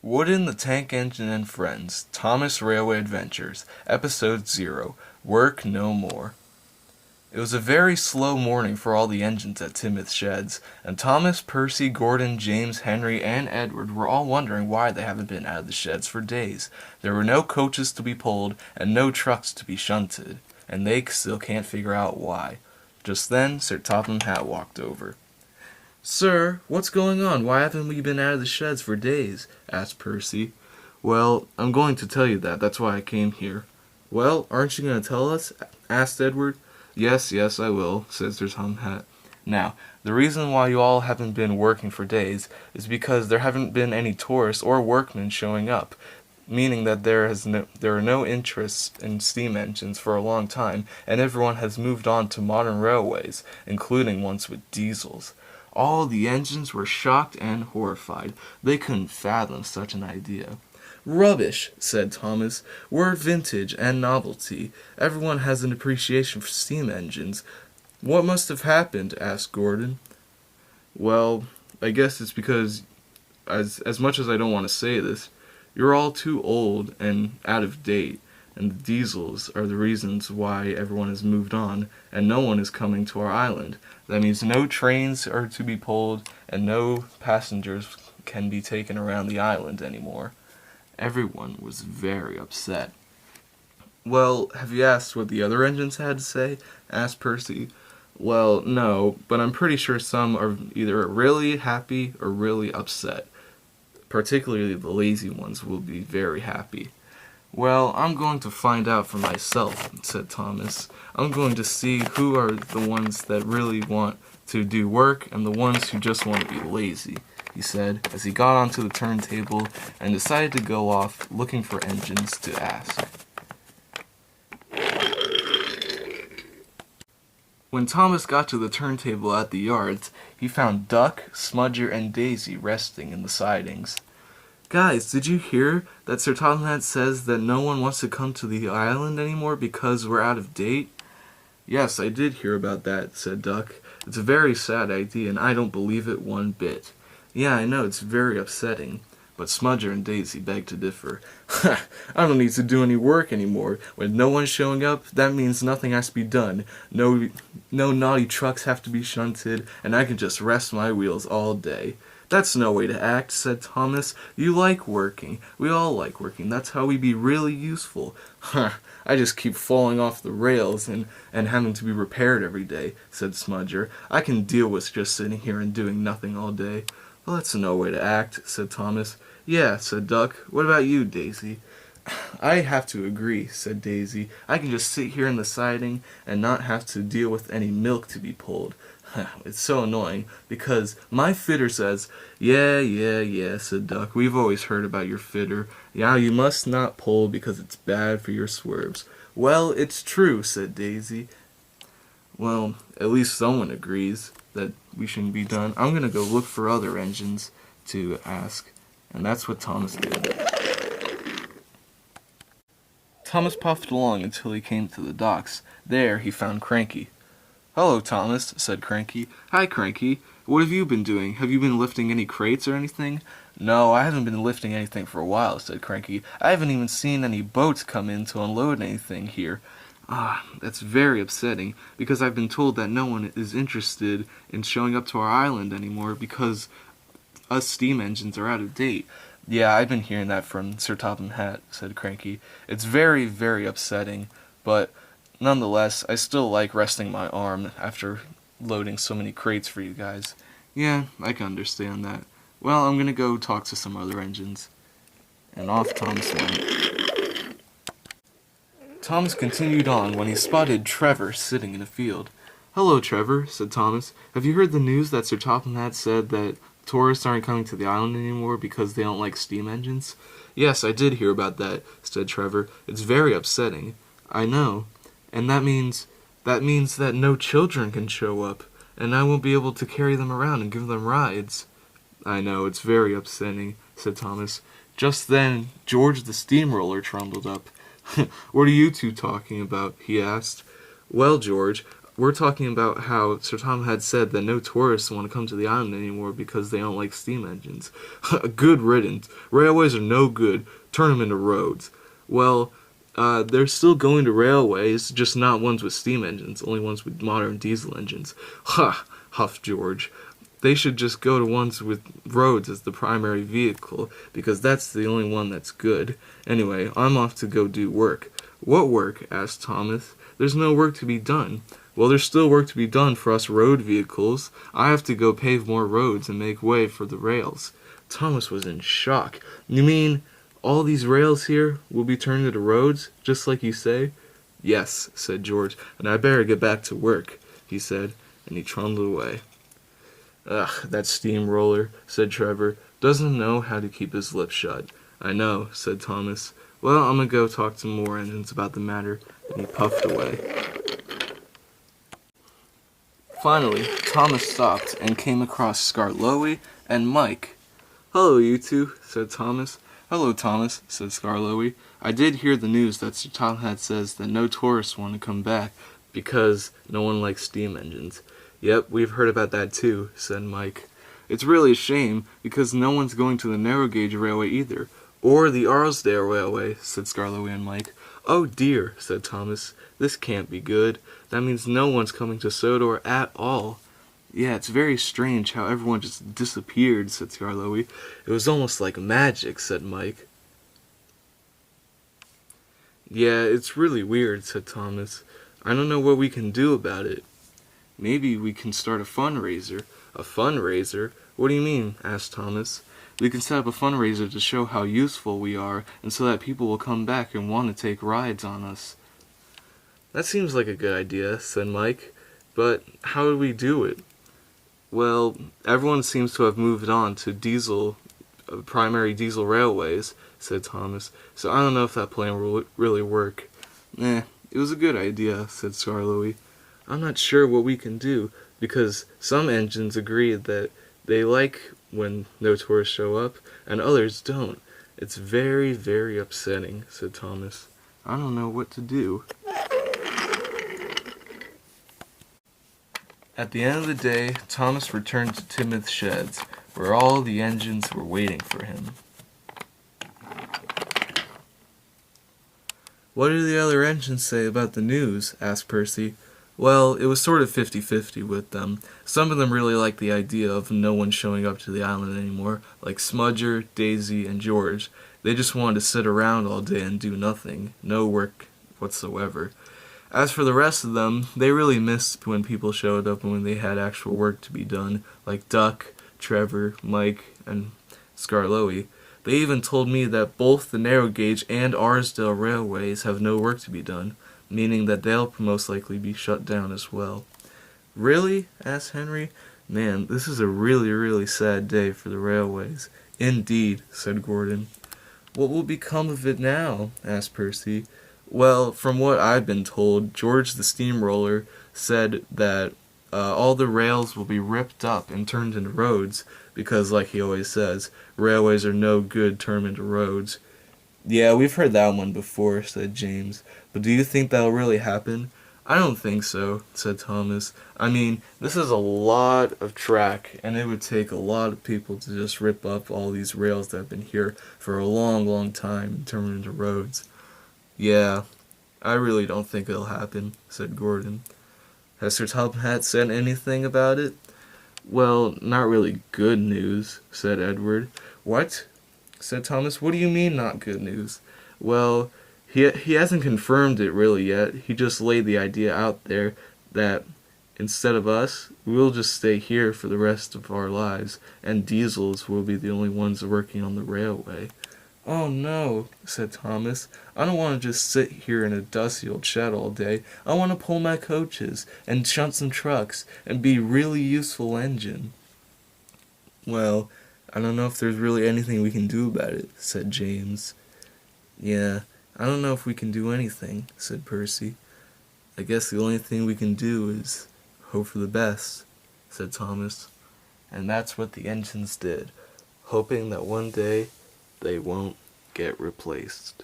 Wooden, the Tank Engine, and Friends, Thomas Railway Adventures, Episode 0, Work No More. It was a very slow morning for all the engines at Timoth's sheds, and Thomas, Percy, Gordon, James, Henry, and Edward were all wondering why they haven't been out of the sheds for days. There were no coaches to be pulled, and no trucks to be shunted, and they still can't figure out why. Just then, Sir Topham Hatt walked over. "Sir, what's going on? Why haven't we been out of the sheds for days?" asked Percy. "Well, I'm going to tell you that. That's why I came here." "Well, aren't you going to tell us?" asked Edward. Yes, I will," said Sir Topham Hatt. "Now, the reason why you all haven't been working for days is because there haven't been any tourists or workmen showing up, meaning that there are no interests in steam engines for a long time, and everyone has moved on to modern railways, including ones with diesels. All the engines were shocked and horrified. They couldn't fathom such an idea. "Rubbish," said Thomas. "We're vintage and novelty. Everyone has an appreciation for steam engines." "What must have happened?" asked Gordon. "Well, I guess it's because, as much as I don't want to say this, you're all too old and out of date, and the diesels are the reasons why everyone has moved on, and no one is coming to our island. That means no trains are to be pulled, and no passengers can be taken around the island anymore." Everyone was very upset. "Well, have you asked what the other engines had to say?" asked Percy. "Well, no, but I'm pretty sure some are either really happy or really upset. Particularly the lazy ones will be very happy." "Well, I'm going to find out for myself," said Thomas. "I'm going to see who are the ones that really want to do work and the ones who just want to be lazy," he said, as he got onto the turntable and decided to go off looking for engines to ask. When Thomas got to the turntable at the yards, he found Duck, Smudger, and Daisy resting in the sidings. "Guys, did you hear that Sir Topham Hatt says that no one wants to come to the island anymore because we're out of date?" "Yes, I did hear about that," said Duck. "It's a very sad idea, and I don't believe it one bit." "Yeah, I know, it's very upsetting." But Smudger and Daisy begged to differ. "I don't need to do any work anymore. With no one showing up, that means nothing has to be done. No naughty trucks have to be shunted, and I can just rest my wheels all day." "That's no way to act," said Thomas. "You like working. We all like working. That's how we be really useful." "I just keep falling off the rails and having to be repaired every day," said Smudger. "I can deal with just sitting here and doing nothing all day." "Well, that's no way to act," said Thomas. "Yeah," said Duck. "What about you, Daisy?" "I have to agree," said Daisy. "I can just sit here in the siding and not have to deal with any milk to be pulled. It's so annoying, because my fitter says—" Yeah, said Duck. "We've always heard about your fitter. Yeah, you must not pull because it's bad for your swerves." "Well, it's true," said Daisy. "Well, at least someone agrees that we shouldn't be done. I'm going to go look for other engines to ask." And that's what Thomas did. Thomas puffed along until he came to the docks. There he found Cranky. "Hello, Thomas," said Cranky. "Hi, Cranky. What have you been doing? Have you been lifting any crates or anything?" "No, I haven't been lifting anything for a while," said Cranky. "I haven't even seen any boats come in to unload anything here." "Ah, that's very upsetting, because I've been told that no one is interested in showing up to our island anymore because us steam engines are out of date." "Yeah, I've been hearing that from Sir Topham Hatt," said Cranky. "It's very, very upsetting, but nonetheless, I still like resting my arm after loading so many crates for you guys." "Yeah, I can understand that. Well, I'm going to go talk to some other engines." And off Thomas went. Thomas continued on when he spotted Trevor sitting in a field. "Hello, Trevor," said Thomas. "Have you heard the news that Sir Topham Hatt said that tourists aren't coming to the island anymore because they don't like steam engines?" "Yes, I did hear about that," said Trevor. "It's very upsetting." "I know. And that means that no children can show up, and I won't be able to carry them around and give them rides." "I know, it's very upsetting," said Thomas. Just then, George the steamroller trundled up. "What are you two talking about?" he asked. "Well, George, we're talking about how Sir Tom had said that no tourists want to come to the island anymore because they don't like steam engines. Good riddance. Railways are no good. Turn them into roads. Well, they're still going to railways, just not ones with steam engines, only ones with modern diesel engines. Ha! Huffed George. They should just go to ones with roads as the primary vehicle, because that's the only one that's good. Anyway, I'm off to go do work. What work? Asked Thomas. There's no work to be done. Well, there's still work to be done for us road vehicles. I have to go pave more roads and make way for the rails. Thomas was in shock. You mean all these rails here will be turned into roads, just like you say? Yes, said George, and I better get back to work, he said, and he trundled away. Ugh, that steamroller, said Trevor, doesn't know how to keep his lips shut. I know, said Thomas. Well, I'm gonna go talk to more engines about the matter, and he puffed away. Finally, Thomas stopped and came across Skarloey and Mike. Hello, you two, said Thomas. Hello, Thomas, said Skarloey. I did hear the news that Sir Tom had says that no tourists want to come back because no one likes steam engines. Yep, we've heard about that too, said Mike. It's really a shame, because no one's going to the narrow gauge railway either. Or the Arlesdale Railway, said Skarloey and Mike. Oh dear, said Thomas. This can't be good. That means no one's coming to Sodor at all. Yeah, it's very strange how everyone just disappeared, said Skarloey. It was almost like magic, said Mike. Yeah, it's really weird, said Thomas. I don't know what we can do about it. Maybe we can start a fundraiser. A fundraiser? What do you mean? Asked Thomas. We can set up a fundraiser to show how useful we are, and so that people will come back and want to take rides on us. That seems like a good idea, said Mike. But how would we do it? Well, everyone seems to have moved on to primary diesel railways, said Thomas, so I don't know if that plan will really work. It was a good idea, said Skarloey. I'm not sure what we can do, because some engines agree that they like when no tourists show up, and others don't. It's very, very upsetting, said Thomas. I don't know what to do. At the end of the day, Thomas returned to Timothy's sheds, where all the engines were waiting for him. What did the other engines say about the news? Asked Percy. Well, it was sort of 50-50 with them. Some of them really liked the idea of no one showing up to the island anymore, like Smudger, Daisy, and George. They just wanted to sit around all day and do nothing, no work whatsoever. As for the rest of them, they really missed when people showed up and when they had actual work to be done, like Duck, Trevor, Mike, and Skarloey. They even told me that both the narrow gauge and Arlesdale railways have no work to be done, meaning that they'll most likely be shut down as well. Really? Asked Henry. Man, this is a really, really sad day for the railways. Indeed, said Gordon. What will become of it now? Asked Percy. Well, from what I've been told, George the Steamroller said that all the rails will be ripped up and turned into roads, because, like he always says, railways are no good turned into roads. Yeah, we've heard that one before, said James. But do you think that'll really happen? I don't think so, said Thomas. I mean, this is a lot of track, and it would take a lot of people to just rip up all these rails that have been here for a long, long time and turn them into roads. Yeah, I really don't think it'll happen, said Gordon. Has Sir Tom Hat said anything about it? Well, not really good news, said Edward. What? Said Thomas. What do you mean, not good news? Well, he hasn't confirmed it really yet. He just laid the idea out there that instead of us, we'll just stay here for the rest of our lives, and diesels will be the only ones working on the railway. Oh no, said Thomas. I don't want to just sit here in a dusty old shed all day. I want to pull my coaches and shunt some trucks and be a really useful engine. Well, I don't know if there's really anything we can do about it, said James. Yeah, I don't know if we can do anything, said Percy. I guess the only thing we can do is hope for the best, said Thomas. And that's what the engines did, hoping that one day they won't get replaced.